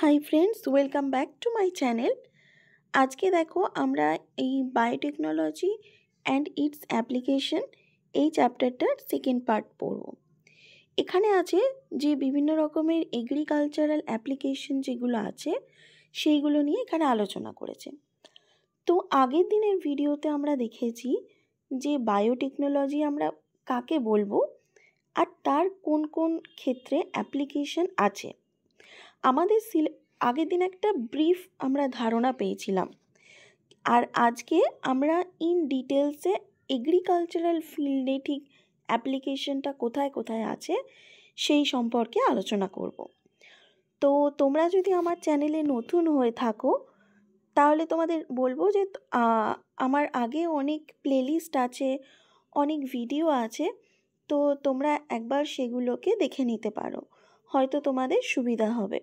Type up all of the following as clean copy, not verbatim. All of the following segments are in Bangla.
Hi friends, welcome back to my channel. আজকে দেখো আমরা এই বায়োটেকনোলজি অ্যান্ড ইটস অ্যাপ্লিকেশন এই চ্যাপ্টারটার সেকেন্ড পার্ট পড়ব। এখানে আছে যে বিভিন্ন রকমের এগ্রিকালচারাল অ্যাপ্লিকেশন যেগুলো আছে সেইগুলো নিয়ে এখানে আলোচনা করেছে। তো আগের দিনের ভিডিওতে আমরা দেখেছি যে বায়োটেকনোলজি আমরা কাকে বলবো আর তার কোন কোন ক্ষেত্রে অ্যাপ্লিকেশন আছে। আমাদের আগের দিন একটা ব্রিফ আমরা ধারণা পেয়েছিলাম, আর আজকে আমরা ইন ডিটেলসে এগ্রিকালচারাল ফিল্ডে ঠিক অ্যাপ্লিকেশনটা কোথায় কোথায় আছে সেই সম্পর্কে আলোচনা করব। তো তোমরা যদি আমার চ্যানেলে নতুন হয়ে থাকো তাহলে তোমাদের বলবো যে আমার আগে অনেক প্লেলিস্ট আছে, অনেক ভিডিও আছে, তো তোমরা একবার সেগুলোকে দেখে নিতে পারো, হয়তো তোমাদের সুবিধা হবে।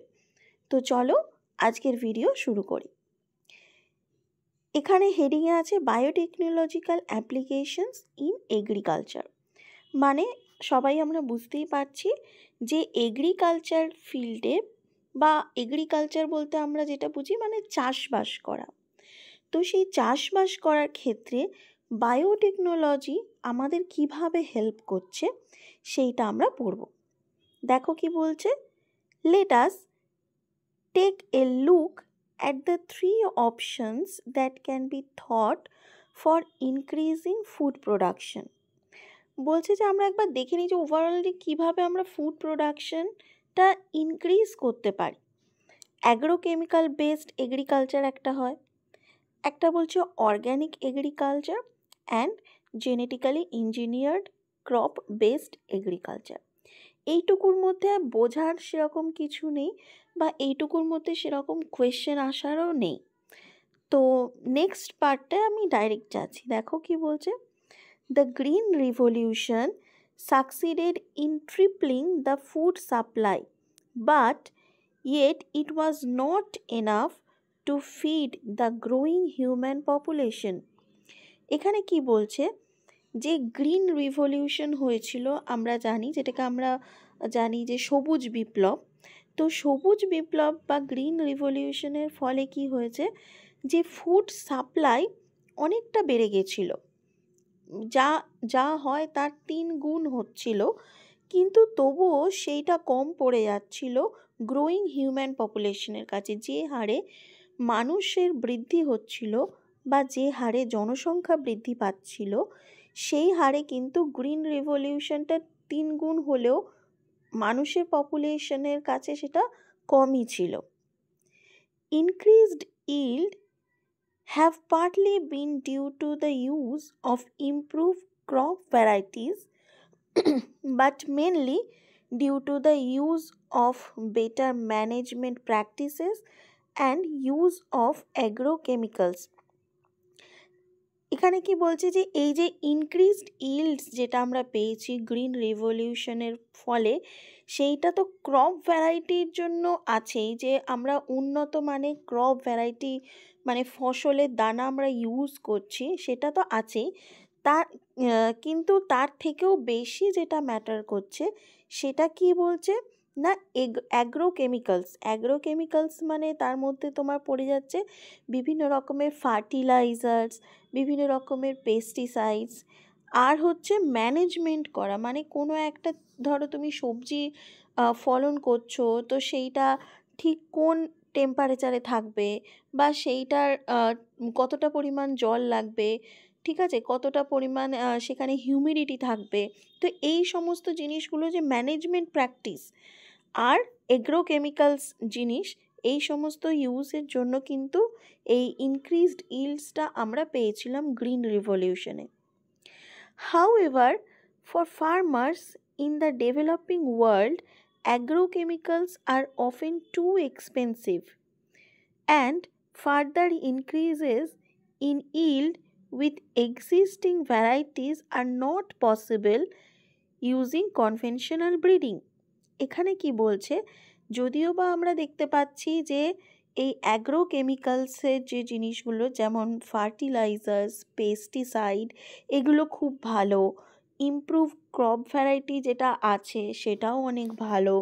তো চলো আজকের ভিডিও শুরু করি। এখানে হেডিংয়ে আছে বায়োটেকনোলজিক্যাল অ্যাপ্লিকেশনস ইন এগ্রিকালচার। মানে সবাই আমরা বুঝতেই পারছি যে এগ্রিকালচার ফিল্ডে বা এগ্রিকালচার বলতে আমরা যেটা বুঝি মানে চাষবাস করা। তো সেই চাষবাস করার ক্ষেত্রে বায়োটেকনোলজি আমাদের কিভাবে হেল্প করছে সেইটা আমরা পড়ব। দেখো কি বলছে, let us take a look at the three options that can be thought for increasing food production. বলছে যে আমরা একবার দেখে নিই যে ওভারঅলি কীভাবে আমরা ফুড প্রোডাকশনটা ইনক্রিজ করতে পারি। অ্যাগ্রোকেমিক্যাল বেসড এগ্রিকালচার একটা হয়, একটা বলছে organic agriculture and genetically engineered crop based agriculture. এইটুকুর মধ্যে বোঝার সেরকম কিছু নেই বা এইটুকুর মধ্যে সেরকম কোয়েশ্চেন আসারও নেই। তো নেক্সট পার্টটায় আমি ডাইরেক্ট যাচ্ছি। দেখো কি বলছে, the green revolution succeeded in tripling the food supply but yet it was not enough to feed the growing human population. এখানে কি বলছে যে গ্রিন রিভলিউশন হয়েছিল, আমরা জানি যেটাকে আমরা জানি যে সবুজ বিপ্লব। তো সবুজ বিপ্লব বা গ্রিন রিভলিউশনের ফলে কি হয়েছে যে ফুড সাপ্লাই অনেকটা বেড়ে গেছিল, যা যা হয় তার 3 গুণ হচ্ছিল, কিন্তু তবুও সেইটা কম পড়ে যাচ্ছিল গ্রোয়িং হিউম্যান পপুলেশনের কাছে। যে হারে মানুষের বৃদ্ধি হচ্ছিল বা যে হারে জনসংখ্যা বৃদ্ধি পাচ্ছিল সেই হারে কিন্তু গ্রিন রিভলিউশনটা 3 গুণ হলেও মানুষের পপুলেশনের কাছে সেটা কমই ছিল। Increased yield have partly been due to the use of improved crop varieties but mainly due to the use of better management practices and use of agrochemicals. এখানে কি বলছে যে এই যে ইনক্রিজড ইল্ডস যেটা আমরা পেয়েছি গ্রিন রিভলিউশনের ফলে, সেইটা তো ক্রপ ভ্যারাইটির জন্য আছেই, যে আমরা উন্নত মানের ক্রপ ভ্যারাইটি মানে ফসলের দানা আমরা ইউজ করছি সেটা তো আছেই, তার কিন্তু তার থেকেও বেশি যেটা ম্যাটার করছে সেটা কি বলছে না অ্যাগ্রোকেমিক্যালস মানে তার মধ্যে তোমার পড়ে যাচ্ছে বিভিন্ন রকমের ফার্টিলাইজার্স, বিভিন্ন রকমের পেস্টিসাইডস, আর হচ্ছে ম্যানেজমেন্ট করা। মানে কোনো একটা ধরো তুমি সবজি ফলন করছো, তো সেইটা ঠিক কোন টেম্পারেচারে থাকবে বা সেইটার কতটা পরিমাণ জল লাগবে, ঠিক আছে, কতটা পরিমাণ সেখানে হিউমিডিটি থাকবে। তো এই সমস্ত জিনিসগুলো যে ম্যানেজমেন্ট প্র্যাকটিস আর এগ্রোকেমিক্যালস জিনিস, এই সমস্ত ইউজের জন্য কিন্তু এই ইনক্রিজড ইল্ডসটা আমরা পেয়েছিলাম green রিভলিউশনে। However, for farmers in the developing world, agrochemicals are often too expensive and further increases in yield with existing varieties are not possible using conventional breeding. এখানে কি বলছে, যদিও বা আমরা দেখতে পাচ্ছি যে এই অ্যাগ্রোকেমিক্যালসের যে জিনিসগুলো যেমন ফার্টিলাইজার্স, পেস্টিসাইড, এগুলো খুব ভালো, ইমপ্রুভ ক্রপ ভ্যারাইটি যেটা আছে সেটাও অনেক ভালো,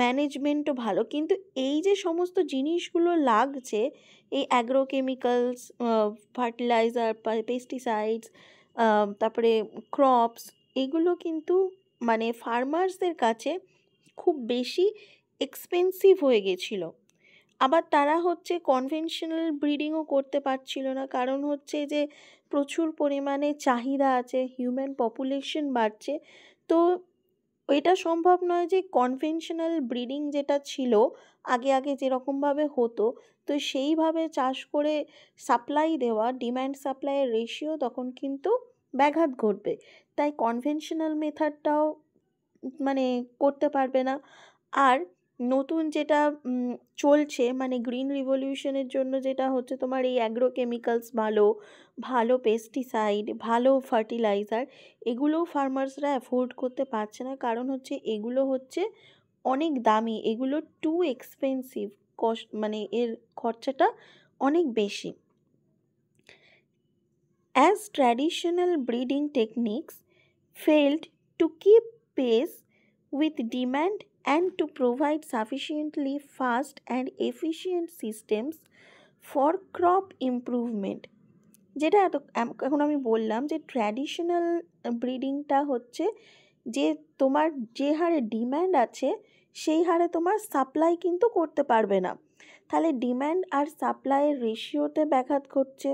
ম্যানেজমেন্টও ভালো। কিন্তু এই যে সমস্ত জিনিসগুলো লাগছে, এই অ্যাগ্রোকেমিক্যালস, ফার্টিলাইজার, পেস্টিসাইডস, তারপরে ক্রপস, এগুলো কিন্তু মানে ফার্মার্সদের কাছে খুব বেশি এক্সপেন্সিভ হয়ে গেছিলো। আবার তারা হচ্ছে কনভেনশনাল ব্রিডিংও করতে পারছিল না, কারণ হচ্ছে যে প্রচুর পরিমাণে চাহিদা আছে, হিউম্যান পপুলেশন বাড়ছে। তো এটা সম্ভব নয় যে কনভেনশনাল ব্রিডিং যেটা ছিল আগে আগে যেরকমভাবে হতো, তো সেইভাবে চাষ করে সাপ্লাই দেওয়া, ডিম্যান্ড সাপ্লাইয়ের রেশিও তখন কিন্তু ব্যাঘাত ঘটবে। তাই কনভেনশনাল মেথডটাও মানে করতে পারবে না। আর নতুন যেটা চলছে মানে গ্রিন রিভলিউশনের জন্য যেটা হচ্ছে তোমার এই অ্যাগ্রোকেমিক্যালস ভালো, ভালো পেস্টিসাইড, ভালো ফার্টিলাইজার, এগুলোও ফার্মার্সরা অ্যাফোর্ড করতে পারছে না, কারণ হচ্ছে এগুলো হচ্ছে অনেক দামি, এগুলো টু এক্সপেন্সিভ, মানে এর খরচাটা অনেক বেশি। As traditional breeding techniques failed to keep pace with demand and to provide sufficiently fast and efficient systems for crop improvement, যেটা এখন আমি বললাম যে ট্র্যাডিশনাল ব্রিডিংটা হচ্ছে যে তোমার যে হারে ডিম্যান্ড আছে সেই হারে তোমার সাপ্লাই কিন্তু করতে পারবে না, তাহলে ডিম্যান্ড আর সাপ্লাইয়ের রেশিওতে ব্যাঘাত ঘটছে।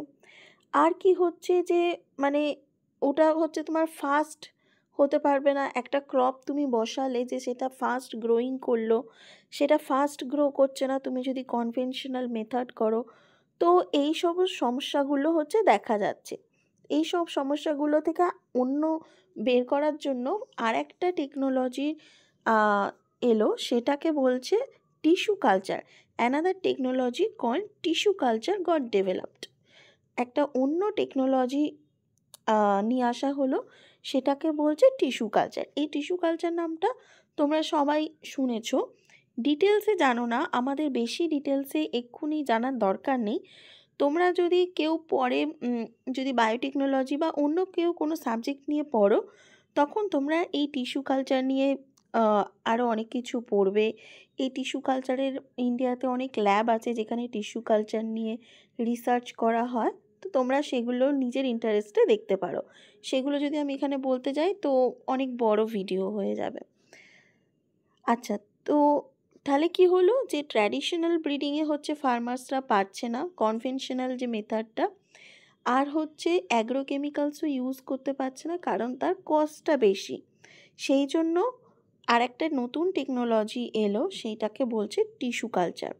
আর কি হচ্ছে যে মানে ওটা হচ্ছে তোমার ফাস্ট হতে পারবে না, একটা ক্রপ তুমি বসালে যে সেটা ফাস্ট গ্রোয়িং করলো, সেটা ফাস্ট গ্রো করছে না তুমি যদি কনভেনশনাল মেথড করো। তো এই সব সমস্যাগুলো হচ্ছে দেখা যাচ্ছে। এই সব সমস্যাগুলো থেকে অন্য বের করার জন্য আর একটা টেকনোলজি এলো, সেটাকে বলছে tissue culture. Another technology called tissue culture got developed. একটা অন্য টেকনোলজি নিয়ে আসা হলো, সেটাকে বলছে টিস্যু কালচার। এই টিস্যু কালচার নামটা তোমরা সবাই শুনেছো, ডিটেলসে জানো না, আমাদের বেশি ডিটেলসে এক্ষুনি জানার দরকার নেই। তোমরা যদি কেউ পড়ে, যদি বায়োটেকনোলজি বা অন্য কেউ কোনো সাবজেক্ট নিয়ে পড়ো, তখন তোমরা এই টিস্যু কালচার নিয়ে আরও অনেক কিছু পড়বে। এই টিস্যু কালচারের ইন্ডিয়াতে অনেক ল্যাব আছে যেখানে টিস্যু কালচার নিয়ে রিসার্চ করা হয়, তো তোমরা সেগুলো নিজের ইন্টারেস্টে দেখতে পারো। সেগুলো যদি আমি এখানে বলতে যাই তো অনেক বড় ভিডিও হয়ে যাবে। আচ্ছা, তো তাহলে কি হলো যে ট্র্যাডিশনাল ব্রিডিংয়ে হচ্ছে ফার্মার্সরা পারছে না কনভেনশনাল যে মেথডটা, আর হচ্ছে অ্যাগ্রোকেমিক্যালসও ইউজ করতে পারছে না কারণ তার কস্টটা বেশি। সেই জন্য আর একটা নতুন টেকনোলজি এলো, সেইটাকে বলছে tissue culture.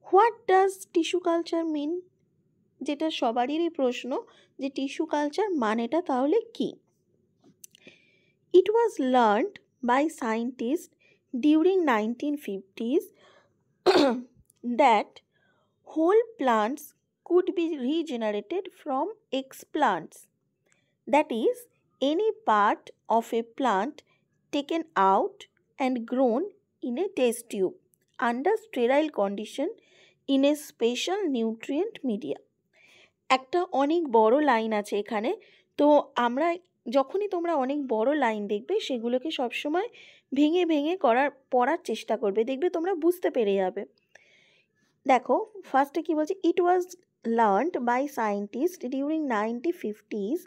What does tissue culture mean, যেটা সবারই প্রশ্ন যে টিস্যু কালচার মানেটা তাহলে কি। It was learned by scientists during 1950s that whole plants could be regenerated from explants, that is, any part of a plant taken out and grown in a test tube under sterile condition in a special nutrient media. একটা অনেক বড় লাইন আছে এখানে, তো আমরা যখনই তোমরা অনেক বড় লাইন দেখবে সেগুলোকে সবসময় ভেঙে ভেঙে পড়ার চেষ্টা করবে, দেখবে তোমরা বুঝতে পেরে যাবে। দেখো ফার্স্টে কি বলছে, it was learned by scientist during 1950s।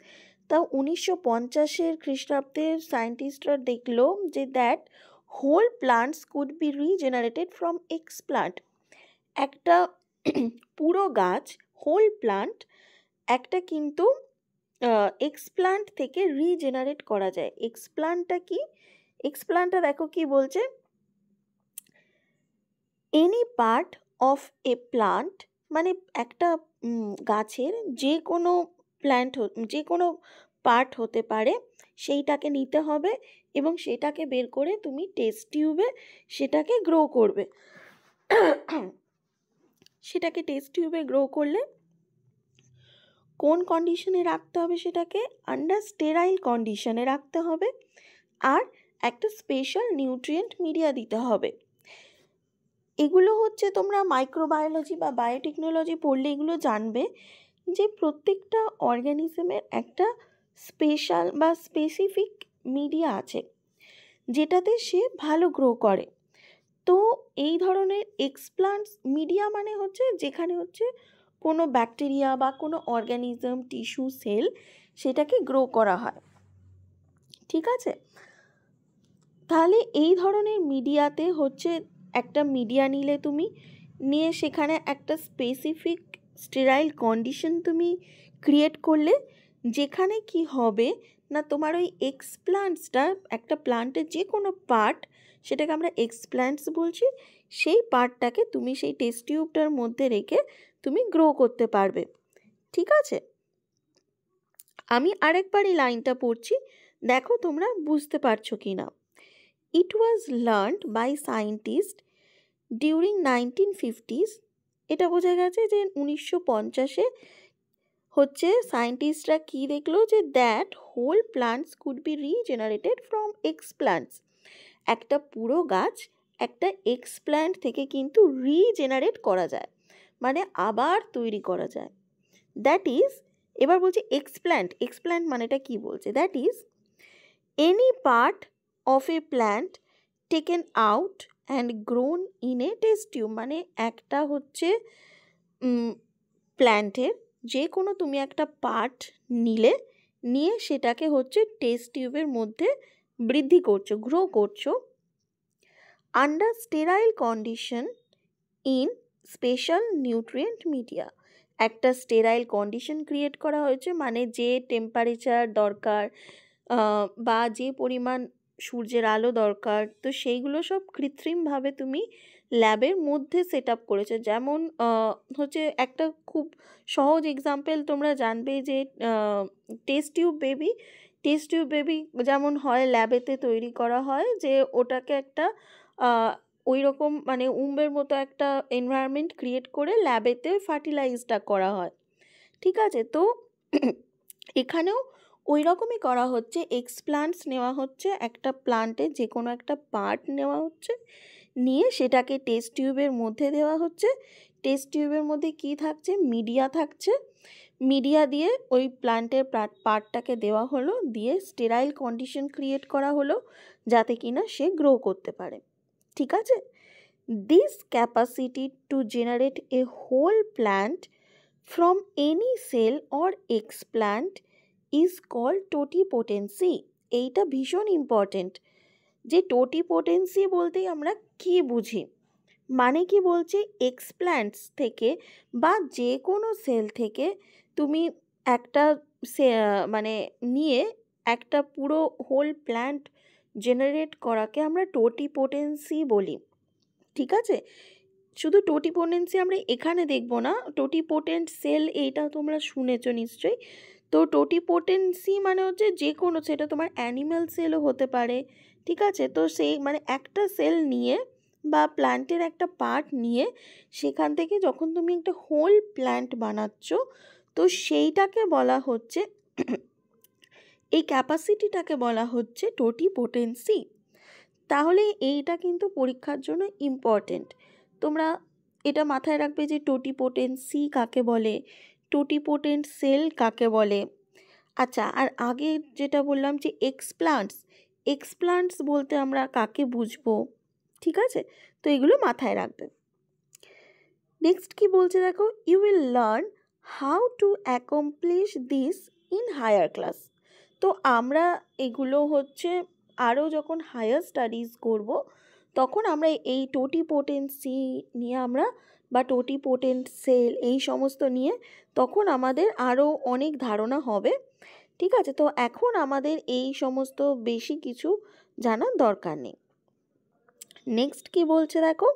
তা 1950-এর খ্রিস্টাব্দের সায়েন্টিস্টরা দেখলো যে that whole plants could be regenerated from explant. একটা পুরো গাছ, হোল প্লান্ট, একটা কিন্তু এক্সপ্লান্ট থেকে রিজেনারেট করা যায়। এক্সপ্লান্টটা কি, এক্সপ্লান্টটা দেখো কি বলছে, any part of A plant, মানে একটা গাছের যে কোনো প্ল্যান্ট, যে কোনো পার্ট হতে পারে, সেইটাকে নিতে হবে এবং সেটাকে বের করে তুমি টেস্ট টিউবে সেটাকে গ্রো করবে। সেটাকে টেস্ট টিউবে গ্রো করলে কোন কন্ডিশনে রাখতে হবে, সেটাকে আন্ডার স্টেরাইল কন্ডিশনে রাখতে হবে, আর একটা স্পেশাল নিউট্রিয়েন্ট মিডিয়া দিতে হবে। এগুলো হচ্ছে তোমরা মাইক্রোবায়োলজি বা বায়োটেকনোলজি পড়লে এগুলো জানবে যে প্রত্যেকটা অর্গ্যানিজমের একটা স্পেশাল বা স্পেসিফিক মিডিয়া আছে যেটাতে সে ভালো গ্রো করে। তো এই ধরনের এক্সপ্লান্টস মিডিয়া মানে হচ্ছে যেখানে হচ্ছে কোনো ব্যাকটেরিয়া বা কোনো অর্গ্যানিজম, টিস্যু, সেল সেটাকে গ্রো করা হয়। ঠিক আছে, তাহলে এই ধরনের মিডিয়াতে হচ্ছে একটা মিডিয়া নিলে তুমি নিয়ে সেখানে একটা স্পেসিফিক স্টেরাইল কন্ডিশন তুমি ক্রিয়েট করলে, যেখানে কি হবে না তোমার ওই এক্সপ্লান্টসটা, একটা প্লান্টের যে কোনো পার্ট, সেটাকে আমরা এক্সপ্লান্টস বলছি, সেই পার্টটাকে তুমি সেই টেস্ট টিউবটার মধ্যে রেখে তুমি গ্রো করতে পারবে। ঠিক আছে, আমি আরেকবার এই লাইনটা পড়ছি, দেখো তোমরা বুঝতে পারছো কি না। It was learned by scientists during 1950s, এটা বোঝা গেছে যে 1950-এ হচ্ছে সায়েন্টিস্টরা কি দেখলো যে that whole plants could be regenerated from explants, একটা পুরো গাছ একটা এক্সপ্ল্যান্ট থেকে কিন্তু রিজেনারেট করা যায়, মানে আবার তৈরি করা যায়। দ্যাট ইজ, এবার বলছি এক্সপ্ল্যান্ট, এক্সপ্ল্যান্ট মানেটা কি বলছে, that is any part of A plant taken out and grown in a test tube, মানে একটা হচ্ছে প্ল্যান্টের যে কোনো তুমি একটা পার্ট নিয়ে সেটাকে হচ্ছে টেস্ট টিউবের মধ্যে বৃদ্ধি করছো, গ্রো করছো, under sterile condition in special nutrient media. একটা স্টেরাইল কন্ডিশন ক্রিয়েট করা হয়েছে, মানে যে টেম্পারেচার দরকার বা যে পরিমাণ সূর্যের আলো দরকার, তো সেইগুলো সব কৃত্রিমভাবে তুমি ল্যাবের মধ্যে সেট আপ করেছো। যেমন হচ্ছে একটা খুব সহজ এক্সাম্পল তোমরা জানবে যে টেস্ট টিউব বেবি যেমন হয় ল্যাবেতে তৈরি করা হয়, যে ওটাকে একটা ওই রকম মানে উম্বের মতো একটা এনভায়রনমেন্ট ক্রিয়েট করে ল্যাবেতে ফার্টিলাইজটা করা হয়। ঠিক আছে, তো এখানেও ওই রকমই করা হচ্ছে, এক্সপ্লান্টস নেওয়া হচ্ছে, একটা প্লান্টের যে কোনো একটা পার্ট নেওয়া হচ্ছে, নিয়ে সেটাকে টেস্ট টিউবের মধ্যে দেওয়া হচ্ছে। টেস্ট টিউবের মধ্যে কি থাকছে, মিডিয়া থাকছে, মিডিয়া দিয়ে ওই প্লান্টের পার্টটাকে দেওয়া হলো, দিয়ে স্টেরাইল কন্ডিশন ক্রিয়েট করা হলো যাতে কিনা সে গ্রো করতে পারে। ঠিক আছে, this capacity to generate a whole plant from any cell or explant is called totipotency. এইটা ভীষণ ইম্পর্টেন্ট, যে টোটিপোটেন্সি বলতেই আমরা কি বুঝি, মানে কি বলছি, এক্সপ্ল্যান্টস থেকে বা যে কোনো সেল থেকে তুমি একটা মানে নিয়ে একটা পুরো হোল প্ল্যান্ট জেনারেট করাকে আমরা টোটিপোটেন্সি বলি। ঠিক আছে, শুধু টোটিপোটেন্সি আমরা এখানে দেখব না, টোটিপোটেন্ট সেল এইটা তোমরা শুনেছো নিশ্চয়ই। তো টোটিপোটেন্সি মানে হচ্ছে যে কোনো, সেটা তোমার অ্যানিম্যাল সেলও হতে পারে। ঠিক আছে, তো সেই মানে একটা সেল নিয়ে বা প্ল্যান্টের একটা পার্ট নিয়ে সেখান থেকে যখন তুমি একটা হোল প্ল্যান্ট বানাচ্ছ, তো সেইটাকে বলা হচ্ছে এই ক্যাপাসিটিটাকে বলা হচ্ছে টোটিপোটেন্সি। তাহলে এইটা কিন্তু পরীক্ষার জন্য ইম্পর্টেন্ট, তোমরা এটা মাথায় রাখবে যে টোটিপোটেন্সি কাকে বলে, টোটিপোটেন্ট সেল কাকে বলে। আচ্ছা, আর আগে যেটা বললাম যে এক্সপ্লান্টস বলতে আমরা কাকে বুঝবো। ঠিক আছে, তো এগুলো মাথায় রাখবে। নেক্সট কি বলছে দেখো, you will learn how to accomplish this in higher class. তো আমরা এগুলো হচ্ছে আরও যখন হায়ার স্টাডিজ করব তখন আমরা এই টোটিপোটেন্সি নিয়ে আমরা বা টোটিপোটেন্ট সেল এই সমস্ত নিয়ে তখন আমাদের আরও অনেক ধারণা হবে। ঠিক আছে, তো এখন আমাদের এই সমস্ত বেশি কিছু জানার দরকার নেই। নেক্সট কি বলছে দেখো,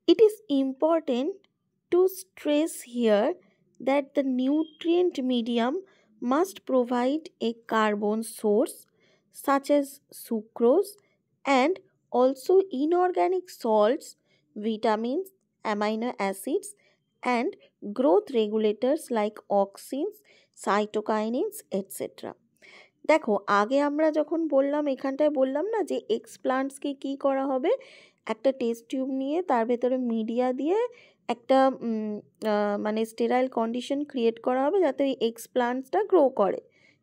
it is important to stress here that the nutrient medium must provide a carbon source such as sucrose and also inorganic salts, vitamins, amino acids and growth regulators like auxins, cytokinins, etc. দেখো আগে আমরা যখন বললাম, এখানটায় বললাম না যে এক্সপ্লান্টসকে কি করা হবে, একটা টেস্ট টিউব নিয়ে তার ভেতরে মিডিয়া দিয়ে একটা মানে স্টেরাইল কন্ডিশন ক্রিয়েট করা হবে যাতে ওই এক্সপ্লান্টসটা গ্রো করে।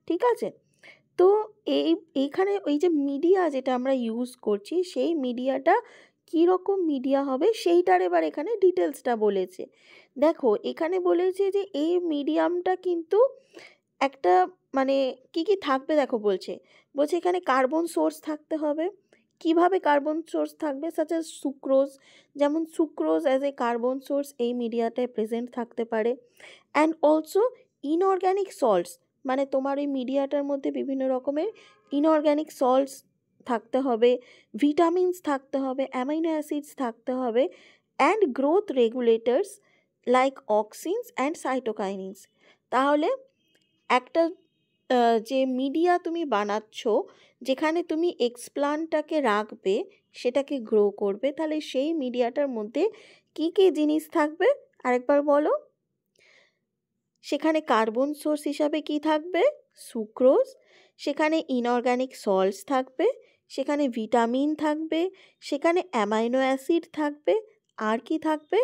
ঠিক আছে? তো এইখানে ওই যে মিডিয়া যেটা আমরা ইউজ করছি সেই মিডিয়াটা কীরকম মিডিয়া হবে সেইটার এবার এখানে ডিটেলসটা বলেছে। দেখো এখানে বলেছে যে এই মিডিয়ামটা কিন্তু একটা মানে কি কি থাকবে দেখো বলছে এখানে কার্বন সোর্স থাকতে হবে। কিভাবে কার্বন সোর্স থাকবে? সাচ অ্যাজ সুক্রোজ, যেমন sucrose as a carbon source এই মিডিয়াটায় প্রেজেন্ট থাকতে পারে। অ্যান্ড অলসো ইনঅর্গ্যানিক সল্টস, মানে তোমার ওই মিডিয়াটার মধ্যে বিভিন্ন রকমের ইনঅর্গ্যানিক সল্টস থাকতে হবে, ভিটামিনস থাকতে হবে, অ্যামাইনো অ্যাসিডস থাকতে হবে, and growth regulators like অক্সিনস and সাইটোকাইনিনস। তাহলে একটা যে মিডিয়া তুমি বানাচ্ছ, যেখানে তুমি এক্সপ্লান্টটাকে রাখবে, সেটাকে গ্রো করবে, তাহলে সেই মিডিয়াটার মধ্যে কি কি জিনিস থাকবে আরেকবার বলো। সেখানে কার্বন সোর্স হিসাবে কি থাকবে? সুক্রোজ। সেখানে ইনঅর্গ্যানিক সল্টস থাকবে, সেখানে ভিটামিন থাকবে, সেখানে অ্যামাইনো অ্যাসিড থাকবে, আর কি থাকবে?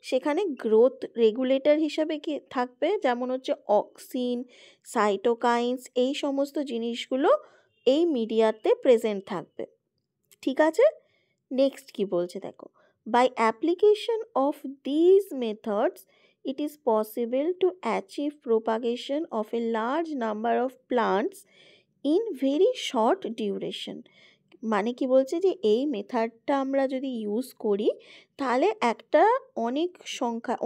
সেখানে গ্রোথ রেগুলেটর হিসাবে কি থাকবে, যেমন হচ্ছে অক্সিন, সাইটোকাইনস, এই সমস্ত জিনিসগুলো এই মিডিয়াতে প্রেজেন্ট থাকবে। ঠিক আছে? নেক্সট কি বলছে দেখো, by application of these methods it is possible to achieve propagation of a large number of plants in very short duration। মানে কি বলছে যে এই মেথডটা আমরা যদি ইউজ করি তাহলে একটা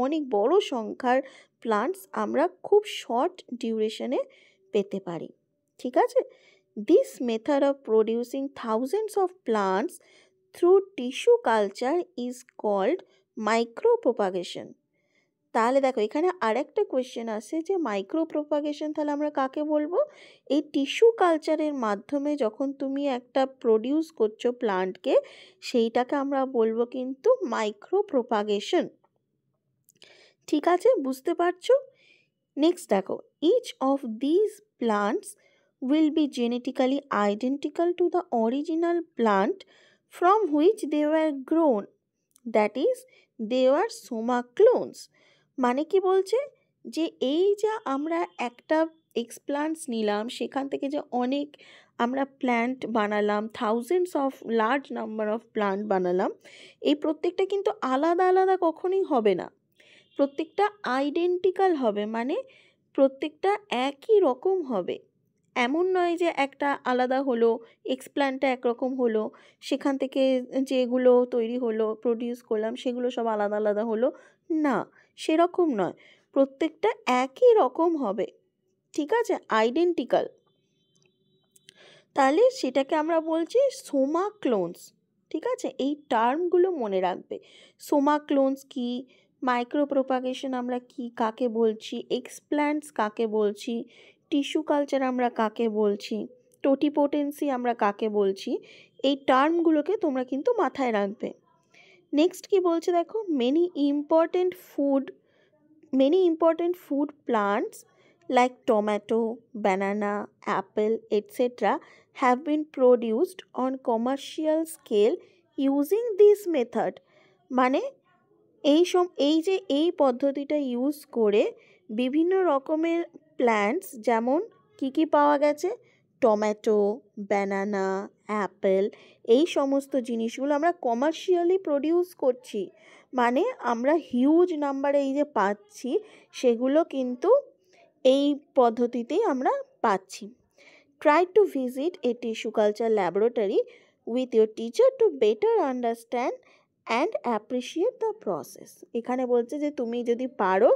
অনেক বড় সংখ্যার প্লান্টস আমরা খুব শর্ট ডিউরেশনে পেতে পারি। ঠিক আছে? This method of producing thousands of plants through tissue culture is called micro propagation. তাহলে দেখো এখানে আরেকটা কোয়েশ্চেন আসে যে মাইক্রো প্রোপাগেশন তাহলে আমরা কাকে বলবো? এই টিস্যু কালচারের মাধ্যমে যখন তুমি একটা প্রডিউস করছো প্লান্টকে, সেইটাকে আমরা বলবো কিন্তু মাইক্রো প্রোপাগেশন। ঠিক আছে? বুঝতে পারছো? নেক্সট দেখো, each of this plants will be genetically identical to the original plant from which they were grown, that is they were soma clones। মানে কি বলছে যে এই যে আমরা একটা এক্সপ্লান্টস নিলাম, সেখান থেকে যে অনেক আমরা প্ল্যান্ট বানালাম, thousands of large number of plant বানালাম, এই প্রত্যেকটা কিন্তু আলাদা আলাদা কখনোই হবে না, প্রত্যেকটা আইডেন্টিক্যাল হবে, মানে প্রত্যেকটা একই রকম হবে। এমন নয় যে একটা আলাদা হলো, এক্সপ্ল্যান্টটা একরকম হলো, সেখান থেকে যেগুলো তৈরি হলো প্রডিউস করলাম সেগুলো সব আলাদা আলাদা হলো, না সেরকম নয়, প্রত্যেকটা একই রকম হবে। ঠিক আছে? আইডেন্টিক্যাল। তাহলে সেটাকে আমরা বলছি সোমা ক্লোনস। ঠিক আছে? এই টার্মগুলো মনে রাখবে। সোমা ক্লোনস কি, মাইক্রো প্রোপাগেশন আমরা কি কাকে বলছি, এক্সপ্ল্যান্টস কাকে বলছি, টিস্যু কালচার আমরা কাকে বলছি, টোটিপোটেন্সি আমরা কাকে বলছি, এই টার্মগুলোকে তোমরা কিন্তু মাথায় রাখবে। নেক্সট কি বলছে দেখো, many important food plants like tomato, banana, apple, etc. have been produced on commercial scale using this method। মানে এই পদ্ধতিটা ইউজ করে বিভিন্ন রকমের প্ল্যান্টস, যেমন কি পাওয়া গেছে, টমেটো, ব্যানানা, অ্যাপেল, এই সমস্ত জিনিসগুলো আমরা কমার্শিয়ালি প্রডিউস করছি, মানে আমরা হিউজ নাম্বারে এই যে পাচ্ছি সেগুলো কিন্তু এই পদ্ধতিতেই আমরা পাচ্ছি। Try to visit A tissue culture laboratory with your teacher to better understand and appreciate the process. এখানে বলছে যে তুমি যদি পারো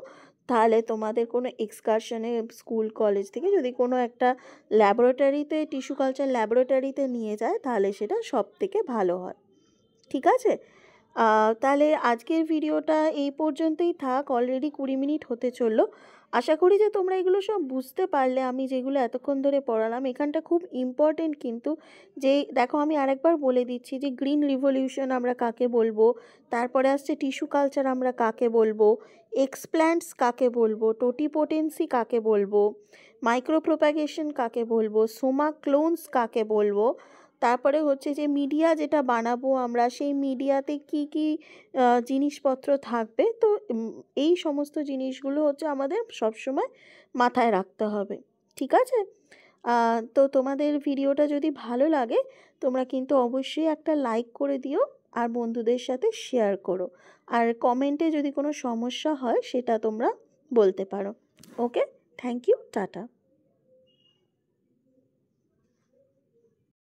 তাহলে তোমাদের কোনো এক্সকারশনে স্কুল কলেজ থেকে যদি কোনো একটা ল্যাবরেটরিতে, টিস্যু কালচার ল্যাবরেটরিতে নিয়ে যায় তাহলে সেটা সব থেকে ভালো হয়। ঠিক আছে? তাহলে আজকের ভিডিওটা এই পর্যন্তই থাক, অলরেডি 20 মিনিট হতে চললো। আশা করি যে তোমরা এগুলো সব বুঝতে পারলে। আমি যেগুলো এতক্ষণ ধরে পড়ালাম এখানটা খুব ইম্পর্টেন্ট, কিন্তু যে দেখো আমি আরেকবার বলে দিচ্ছি যে গ্রিন রিভলিউশন আমরা কাকে বলবো, তারপরে আসছে টিস্যু কালচার আমরা কাকে বলবো, এক্সপ্ল্যান্টস কাকে বলবো, টোটিপোটেন্সি কাকে বলবো, মাইক্রো প্রোপাগেশন কাকে বলবো, সোমা ক্লোনস কাকে বলবো, তারপরে হচ্ছে যে মিডিয়া যেটা বানাবো আমরা, সেই মিডিয়াতে কি কি জিনিসপত্র থাকবে, তো এই সমস্ত জিনিসগুলো হচ্ছে আমাদের সবসময় মাথায় রাখতে হবে। ঠিক আছে? তো তোমাদের ভিডিওটা যদি ভালো লাগে তোমরা কিন্তু অবশ্যই একটা লাইক করে দিও আর বন্ধুদের সাথে শেয়ার করো। আর কমেন্টে যদি কোনো সমস্যা হয় সেটা তোমরা বলতে পারো। ওকে, থ্যাংক ইউ, টাটা।